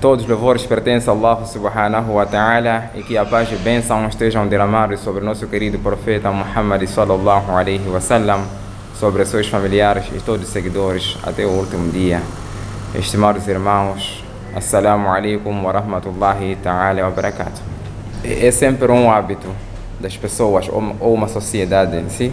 Todos os louvores pertencem a Allah subhanahu wa ta'ala e que a paz e bênção estejam derramados sobre nosso querido profeta Muhammad sallallahu alaihi wasallam, sobre seus familiares e todos os seguidores até o último dia. Estimados irmãos, assalamu alaikum wa rahmatullahi ta'ala wa barakatuh. É sempre um hábito das pessoas ou uma sociedade em si,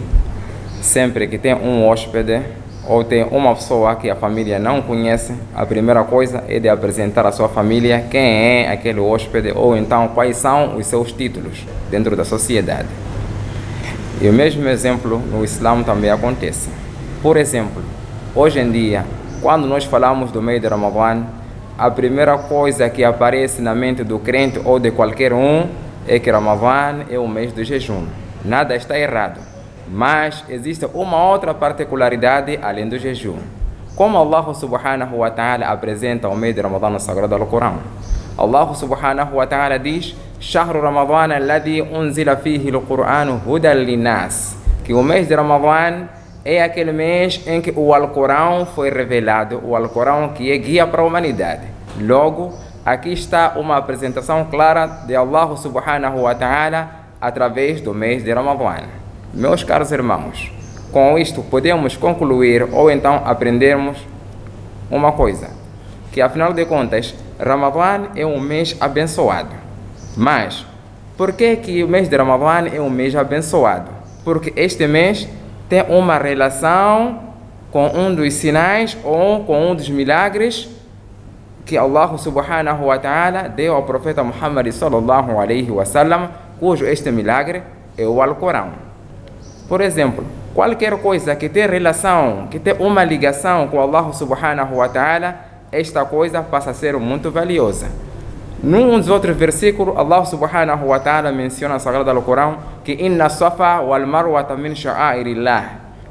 sempre que tem um hóspede ou tem uma pessoa que a família não conhece, a primeira coisa é de apresentar à sua família quem é aquele hóspede ou então quais são os seus títulos dentro da sociedade. E o mesmo exemplo no Islã também acontece. Por exemplo, hoje em dia, quando nós falamos do mês de Ramadã, a primeira coisa que aparece na mente do crente ou de qualquer um é que Ramadã é o mês do jejum. Nada está errado. Mas existe uma outra particularidade além do jejum. Como Allah subhanahu wa ta'ala apresenta o mês de Ramadã no Sagrado Alcorão. Allah subhanahu wa ta'ala diz: Shahru Ramadã alladhi unzila fihi al-Qur'anu hudan linnas. Que o mês de Ramadã é aquele mês em que o Alcorão foi revelado, o Alcorão que é guia para a humanidade. Logo, aqui está uma apresentação clara de Allah subhanahu wa ta'ala através do mês de Ramadã. Meus caros irmãos, com isto podemos concluir ou então aprendermos uma coisa, que afinal de contas, Ramadã é um mês abençoado. Mas, por que o mês de Ramadã é um mês abençoado? Porque este mês tem uma relação com um dos sinais ou com um dos milagres que Allah subhanahu wa ta'ala deu ao profeta Muhammad sallallahu alaihi wasallam, cujo este milagre é o Alcorão. Por exemplo, qualquer coisa que tem relação, que tem uma ligação com Allah subhanahu wa ta'ala, esta coisa passa a ser muito valiosa. Num dos outros versículos, Allah subhanahu wa ta'ala menciona no Sagrado Alcorão que Inna Safa wal Marwa min sha'airillah,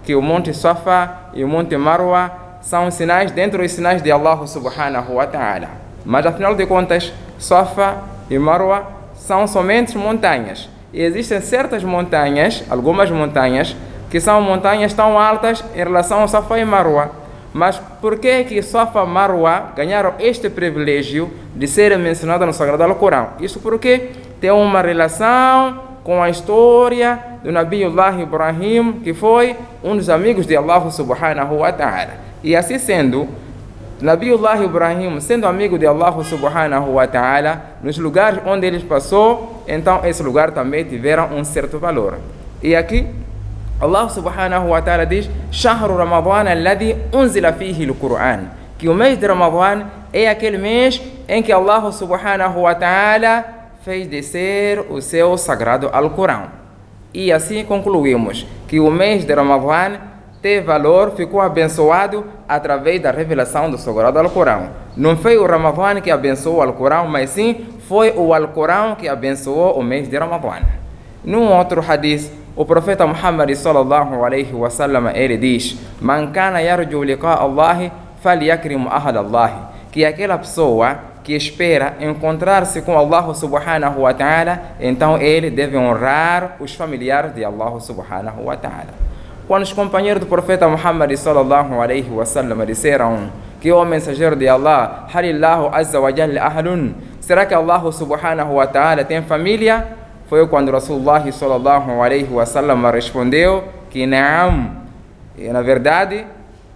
que o Monte Safa e o Monte Marwa são sinais dentro dos sinais de Allah subhanahu wa ta'ala. Mas afinal de contas, Safa e Marwa são somente montanhas. E existem certas montanhas, algumas montanhas, que são montanhas tão altas em relação a Safa e Marwa. Mas por que Safa e Marwa ganharam este privilégio de serem mencionados no Sagrado Alcorão? Isso porque tem uma relação com a história do Nabiullah Ibrahim, que foi um dos amigos de Allah subhanahu wa ta'ala. E assim sendo, Nabiullah Ibrahim, sendo amigo de Allah subhanahu wa ta'ala, nos lugares onde ele passou, então esse lugar também tiveram um certo valor. E aqui, Allah subhanahu wa ta'ala diz: Shahru Ramadana alladhi unzila fihi al-Qur'an. Que o mês de Ramadã é aquele mês em que Allah subhanahu wa ta'ala fez descer o seu sagrado Alcorão. E assim concluímos que o mês de Ramadã tem valor, ficou abençoado através da revelação do Sagrado Alcorão. Não foi o Ramadã que abençoou o Alcorão, mas sim foi o Alcorão que abençoou o mês de Ramadã. Num outro hadith, o profeta Muhammad sallallahu alaihi wasallam, ele diz: Man kana yarju liqa Allah falyakrim ahad Allah. Que aquela pessoa que espera encontrar-se com Allah subhanahu wa ta'ala, então ele deve honrar os familiares de Allah subhanahu wa ta'ala. Quando os companheiros do profeta Muhammad sallallahu alaihi wasallam disseram que o mensageiro de Allah, Halillahu azza wa jalla ahlun, será que Allah subhanahu wa ta'ala tem família? Foi quando Rasulullah sallallahu alaihi wasallam respondeu que naam, e na verdade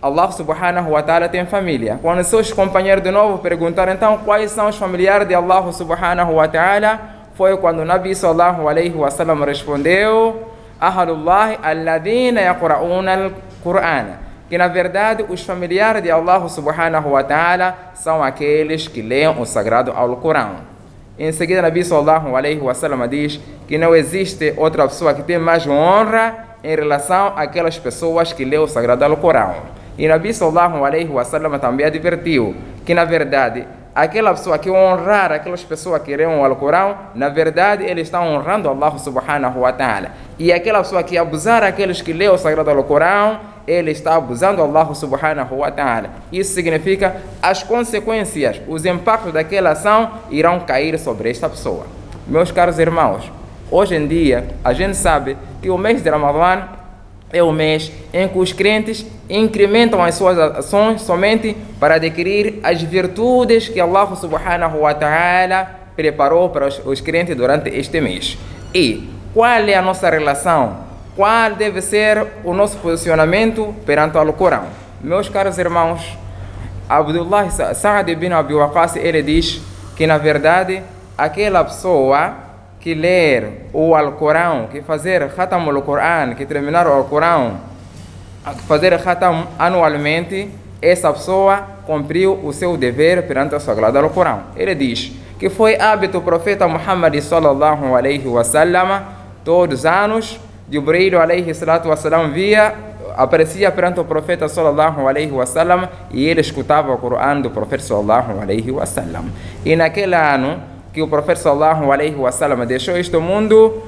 Allah subhanahu wa ta'ala tem família. Quando seus companheiros de novo perguntaram então quais são os familiares de Allah subhanahu wa ta'ala, foi quando o Nabi sallallahu alaihi wasallam respondeu: Ahlullah alladhina yaqra'una al-Qur'an. Que na verdade os familiares de Allah subhanahu wa ta'ala são aqueles que leem o sagrado Alcorão. Em seguida, Nabi sallallahu alaihi wasallam diz que não existe outra pessoa que tem mais honra em relação àquelas pessoas que leem o sagrado Alcorão. E Nabi sallallahu alaihi wasallam também advertiu que na verdade aquela pessoa que honrar aquelas pessoas que leem o Alcorão, na verdade ele está honrando Allah subhanahu wa ta'ala. E aquela pessoa que abusar aqueles que leem o sagrado Alcorão, ele está abusando Allah subhanahu wa ta'ala. Isso significa as consequências, os impactos daquela ação irão cair sobre esta pessoa. Meus caros irmãos, hoje em dia a gente sabe que o mês de Ramadã é o mês em que os crentes incrementam as suas ações somente para adquirir as virtudes que Allah subhanahu wa ta'ala preparou para os crentes durante este mês. E qual é a nossa relação? Qual deve ser o nosso posicionamento perante o Alcorão? Meus caros irmãos, Abdullah Sa'd ibn Abi Waqqas, ele diz que na verdade aquela pessoa que ler o Alcorão, que fazer Khatam al-Quran, que terminar o Alcorão, fazer Khatam anualmente, essa pessoa cumpriu o seu dever perante o Sagrado Alcorão. Ele diz que foi hábito do profeta Muhammad sallallahu alaihi wasallam, todos os anos, Jibril alaihi salatu wasalam aparecia perante o profeta sallallahu alaihi wasallam e ele escutava o Corão do profeta sallallahu alaihi wasallam. E naquele ano que o profeta sallallahu alaihi wasallam deixou este mundo,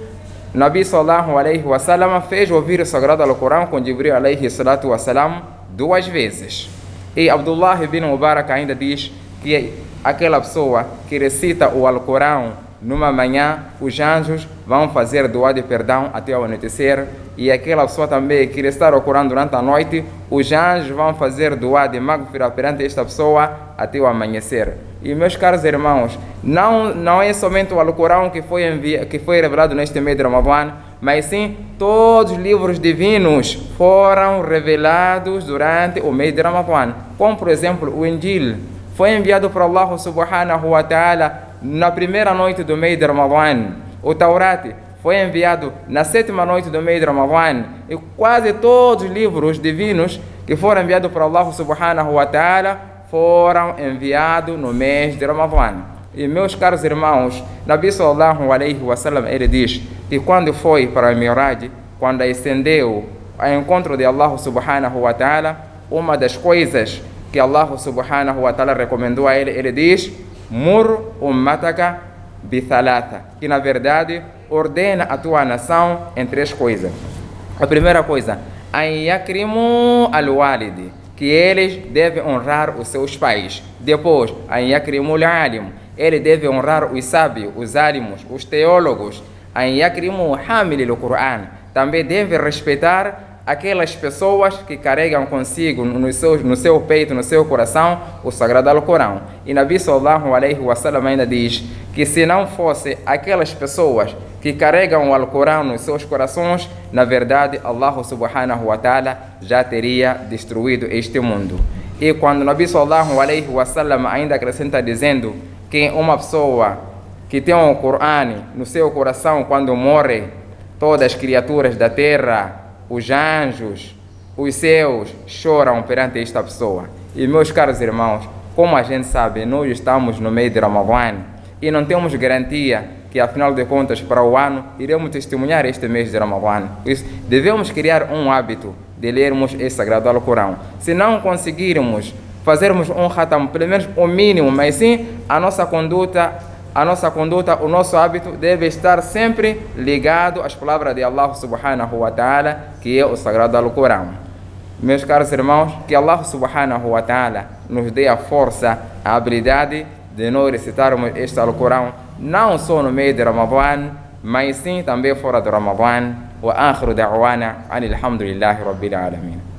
Nabi sallallahu alaihi wasallam fez ouvir o Sagrado Alcorão com Jibril alaihi salatu wasalam 2 vezes. E Abdullah ibn Mubarak ainda diz que aquela pessoa que recita o Alcorão numa manhã, os anjos vão fazer dua de perdão até o anoitecer, e aquela pessoa também que recitar o Corão durante a noite, os anjos vão fazer dua de maghfirah perante esta pessoa até o amanhecer. E meus caros irmãos, não é somente o Alcorão que foi revelado neste mês de Ramadã, mas sim todos os livros divinos foram revelados durante o mês de Ramadã. Como por exemplo o Injil foi enviado por Allah subhanahu wa ta'ala na primeira noite do mês de Ramadã. O Taurat foi enviado na 7ª noite do mês de Ramadã. E quase todos os livros divinos que foram enviados por Allah subhanahu wa ta'ala foram enviados no mês de Ramadã. E meus caros irmãos, Nabi sallallahu alaihi wasallam, ele diz que quando foi para o Mi'raj, quando ascendeu ao encontro de Allah subhanahu wa ta'ala, uma das coisas que Allah subhanahu wa ta'ala recomendou a ele, ele diz: Mur ummataka bithalatha, que na verdade ordena a tua nação em 3 coisas. A primeira coisa, an yakrimu al-walid, que eles devem honrar os seus pais. Depois, an yakrimu al-alim, ele deve honrar os sábios, os alimos, os teólogos. An yakrimu hamil al-Quran, também deve respeitar aquelas pessoas que carregam consigo no seu peito, no seu coração, o Sagrado Alcorão. E Nabi sallallahu alaihi wasallam ainda diz que se não fosse aquelas pessoas que carregam o Alcorão nos seus corações, na verdade Allah subhanahu wa ta'ala já teria destruído este mundo. E quando Nabi sallallahu alaihi wasallam ainda acrescenta dizendo que uma pessoa que tem o Corão no seu coração, quando morre, todas as criaturas da terra, os anjos, os céus choram perante esta pessoa. E meus caros irmãos, como a gente sabe, nós estamos no meio de Ramadã e não temos garantia que, afinal de contas, para o ano iremos testemunhar este mês de Ramadã. Por isso, devemos criar um hábito de lermos esse Sagrado Alcorão. Se não conseguirmos fazermos um khatam, pelo menos o mínimo, mas sim a nossa conduta, o nosso hábito deve estar sempre ligado às palavras de Allah subhanahu wa ta'ala, que é o Sagrado Alcorão. Meus caros irmãos, que Allah subhanahu wa ta'ala nos dê a força, a habilidade de nós recitarmos este Alcorão, não só no meio de Ramadã, mas sim também fora de Ramadã. Wa akhiru da'wana anil hamdulillahi rabbil alamin.